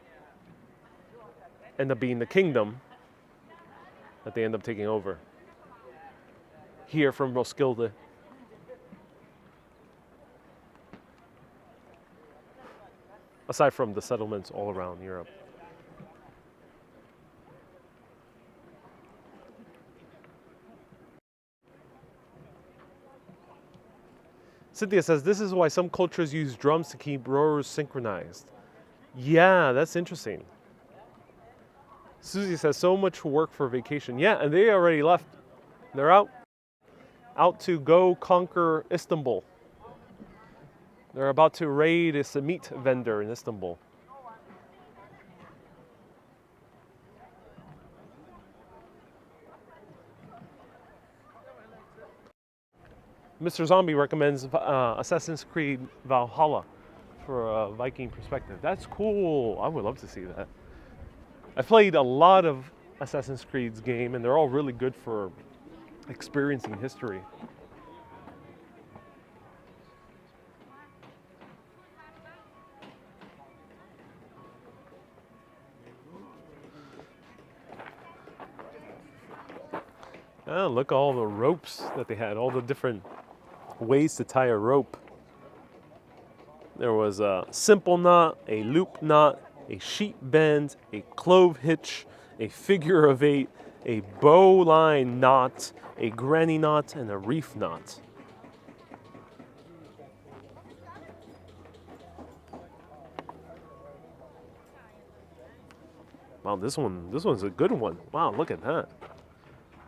ended up being the kingdom that they end up taking over. Here from Roskilde. Aside from the settlements all around Europe. Cynthia says, this is why some cultures use drums to keep rowers synchronized. Yeah, that's interesting. Susie says, so much work for vacation. Yeah, and they already left. They're out. out to go conquer Istanbul. They're about to raid a meat vendor in Istanbul. Mr. Zombie recommends Assassin's Creed Valhalla for a Viking perspective. That's cool. I would love to see that. I played a lot of Assassin's Creed's game, and they're all really good for experiencing history. Oh, look at all the ropes that they had, all the different ways to tie a rope. There was a simple knot, a loop knot, a sheep bend, a clove hitch, a figure of eight, a bowline knot, a granny knot, and a reef knot. Wow, this one's a good one. Wow, look at that.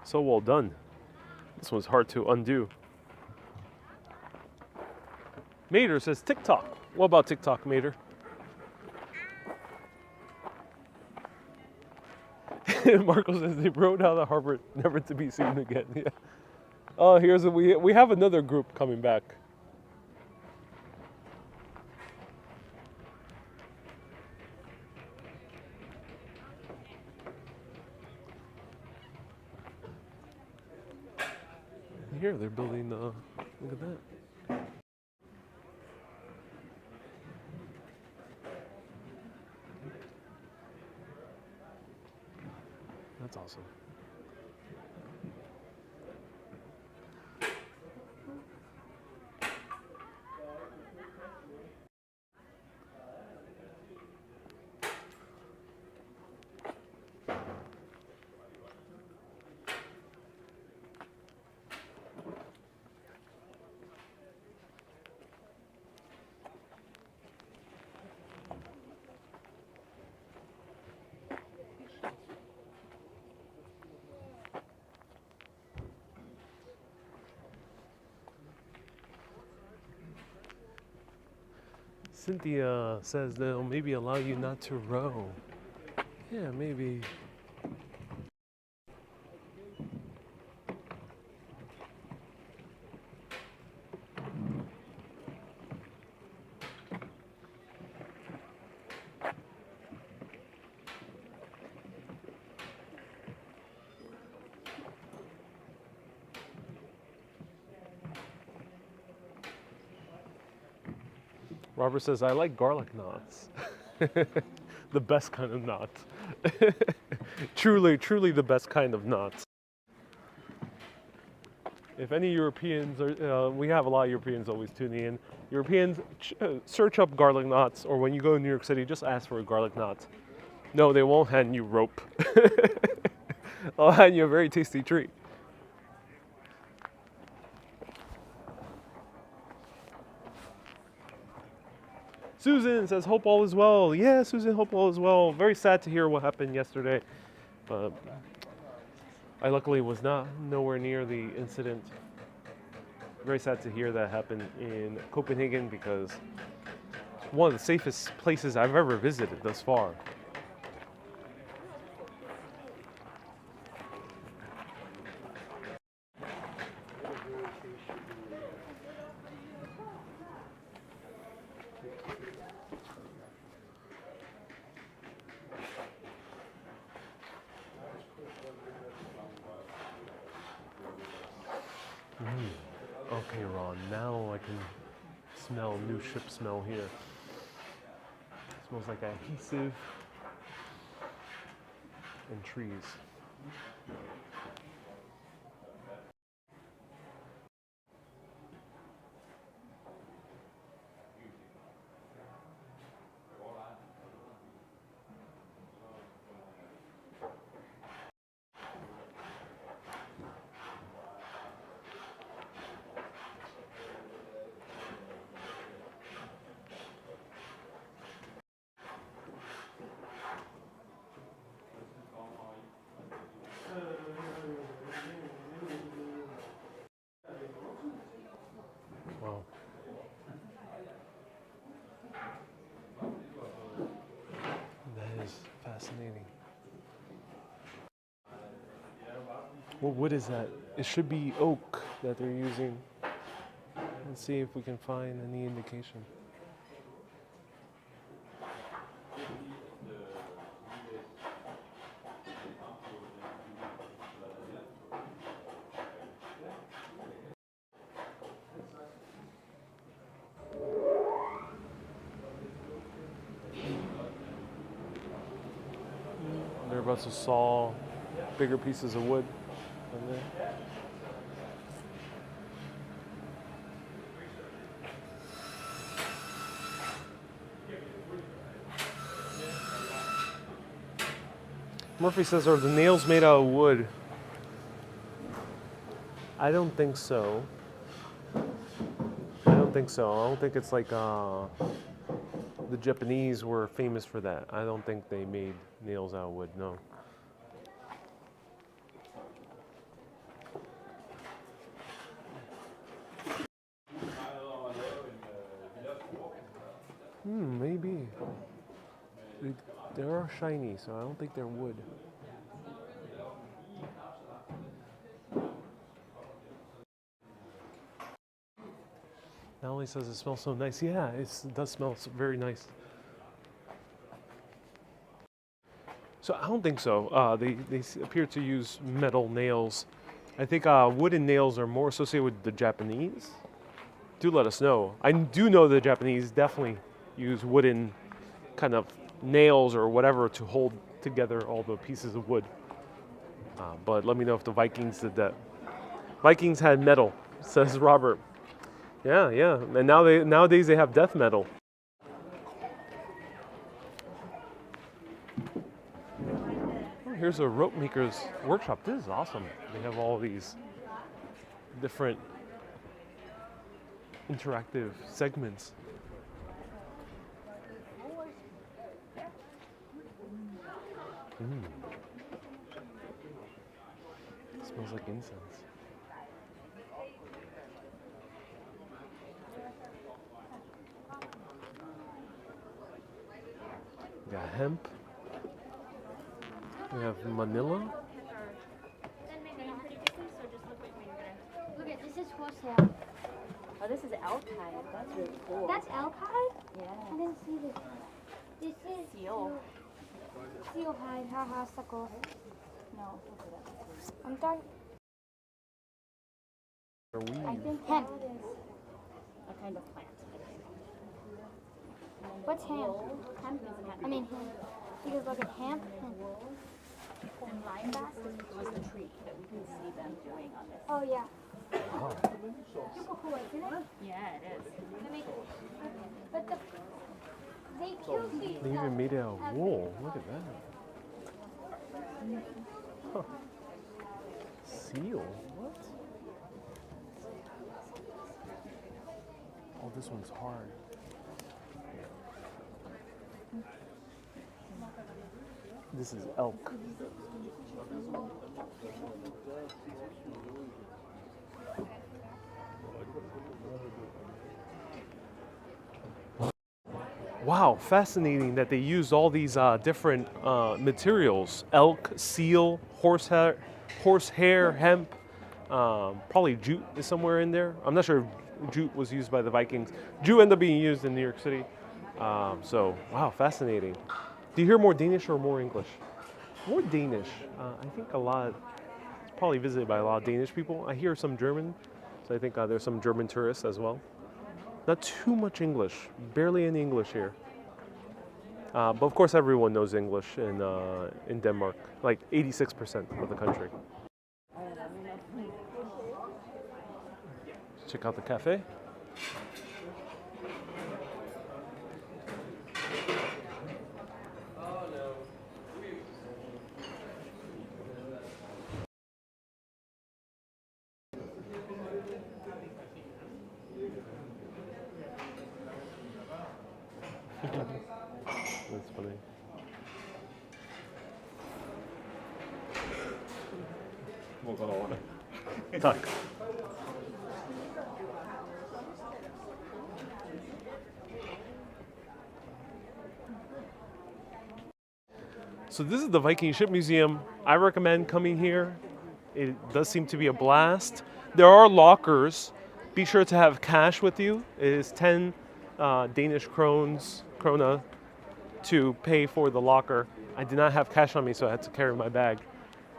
So well done. This one's hard to undo. Mater says TikTok. What about TikTok, Mater? Marco says they rode out of the harbor, never to be seen again. Yeah. Oh, we have another group coming back. Here they're building. Look at that. That's awesome. Cynthia says they'll maybe allow you not to row. Yeah, maybe. Robert says, I like garlic knots. The best kind of knot. Truly, truly the best kind of knots. If any Europeans, we have a lot of Europeans always tuning in. Europeans, search up garlic knots, or when you go to New York City, just ask for a garlic knot. No, they won't hand you rope. They'll hand you a very tasty treat. Susan says, hope all is well. Yeah, Susan, hope all is well. Very sad to hear what happened yesterday. But I luckily was nowhere near the incident. Very sad to hear that happened in Copenhagen because it's one of the safest places I've ever visited thus far. Okay, Ron, now I can smell new ship smell here. It smells like adhesive and trees. What wood is that? It should be oak that they're using. Let's see if we can find any indication. They're about to saw bigger pieces of wood on there. Murphy says, are the nails made out of wood? I don't think so. I don't think so. I don't think it's like the Japanese were famous for that. I don't think they made nails out of wood, no. Maybe. They are shiny, so I don't think they're wood. Natalie says it smells so nice. Yeah, it does smell very nice. So I don't think so. They appear to use metal nails. I think wooden nails are more associated with the Japanese. Do let us know. I do know the Japanese definitely use wooden kind of nails or whatever to hold together all the pieces of wood. But let me know if the Vikings did that. Vikings had metal, says Robert. Yeah. And nowadays they have death metal. Oh, here's a rope maker's workshop. This is awesome. They have all these different interactive segments. It smells like incense. We got hemp. We have Manila. Look at this is horsehair. Oh, this is elk hide. That's really cool. That's elk hide? Yeah. I didn't see this. This is Seal. seal hide. Haha, suckle. No. I'm done. I think hemp. A kind of plant. What's hemp? Hemp is a kind I mean hemp. Because look at hemp. and lime bass was the tree that we can see them doing on this. Oh yeah. Wow. Super cool, isn't it? Yeah, it is. But they killed these. They even made it out of wool. Look at that. Huh. Seal? What? Oh, this one's hard. This is elk. Wow, fascinating that they used all these different materials. Elk, seal, horsehair, hemp, probably jute is somewhere in there. I'm not sure if jute was used by the Vikings. Jute ended up being used in New York City. So, wow, fascinating. Do you hear more Danish or more English? More Danish. I think it's probably visited by a lot of Danish people. I hear some German, so I think there's some German tourists as well. Not too much English, barely any English here. But of course everyone knows English in Denmark, like 86% of the country. Check out the cafe. That's funny. Tak. So this is the Viking Ship Museum. I recommend coming here. It does seem to be a blast. There are lockers. Be sure to have cash with you. It is 10 Danish krona to pay for the locker. I did not have cash on me, so I had to carry my bag.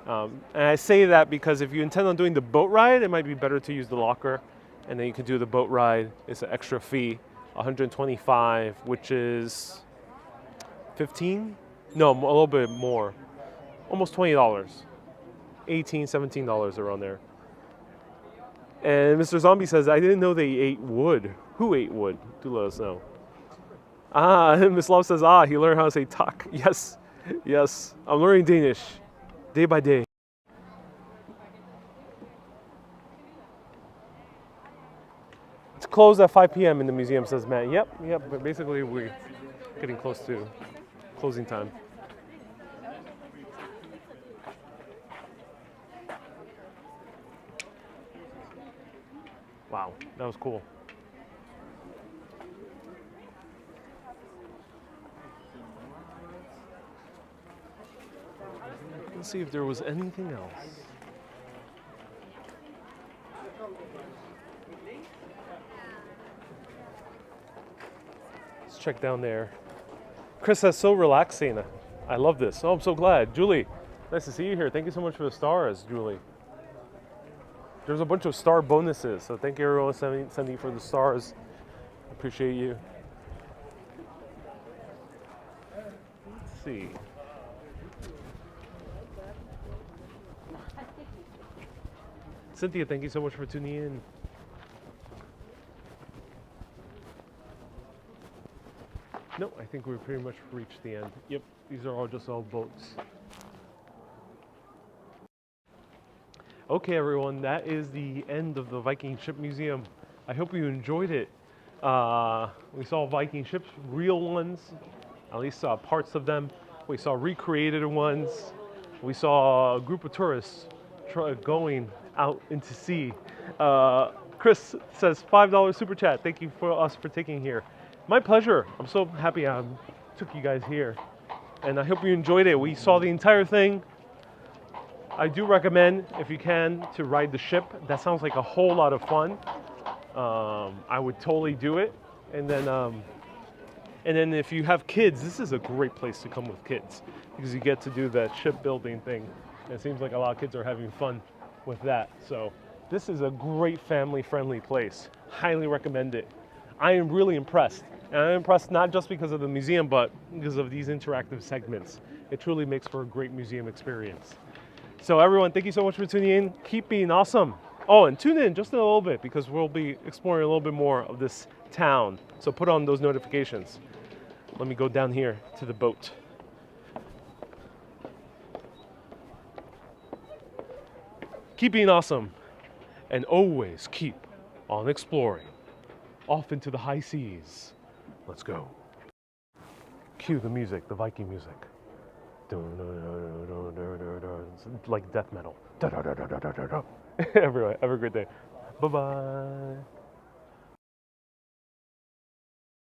And I say that because if you intend on doing the boat ride, it might be better to use the locker, and then you can do the boat ride. It's an extra fee, 125, which is 15? No, a little bit more. Almost $20. $18, $17 around there. And Mr. Zombie says, I didn't know they ate wood. Who ate wood? Do let us know. Miss Love says, he learned how to say tak. Yes, yes. I'm learning Danish day by day. It's closed at 5 p.m. in the museum, says Matt. Yep, but basically we're getting close to closing time. Wow, that was cool. Let's see if there was anything else. Let's check down there. Chris says, so relaxing. I love this. Oh, I'm so glad. Julie, nice to see you here. Thank you so much for the stars, Julie. There's a bunch of star bonuses, so thank you everyone sending for the stars. Appreciate you. Let's see. Cynthia, thank you so much for tuning in. No, I think we've pretty much reached the end. Yep, these are all just all boats. Okay, everyone, that is the end of the Viking Ship Museum. I hope you enjoyed it. We saw Viking ships, real ones, at least parts of them. We saw recreated ones. We saw a group of tourists going out into sea. Chris says, $5 super chat. Thank you for us for taking here. My pleasure. I'm so happy I took you guys here. And I hope you enjoyed it. We saw the entire thing. I do recommend, if you can, to ride the ship. That sounds like a whole lot of fun. I would totally do it. And then if you have kids, this is a great place to come with kids because you get to do that shipbuilding thing. And it seems like a lot of kids are having fun with that. So this is a great family-friendly place. Highly recommend it. I am really impressed. And I'm impressed not just because of the museum, but because of these interactive segments. It truly makes for a great museum experience. So everyone, thank you so much for tuning in. Keep being awesome. Oh, and tune in just in a little bit because we'll be exploring a little bit more of this town. So put on those notifications. Let me go down here to the boat. Keep being awesome and always keep on exploring. Off into the high seas. Let's go. Cue the music, the Viking music. It's like death metal. Everyone, have a great day. Bye-bye.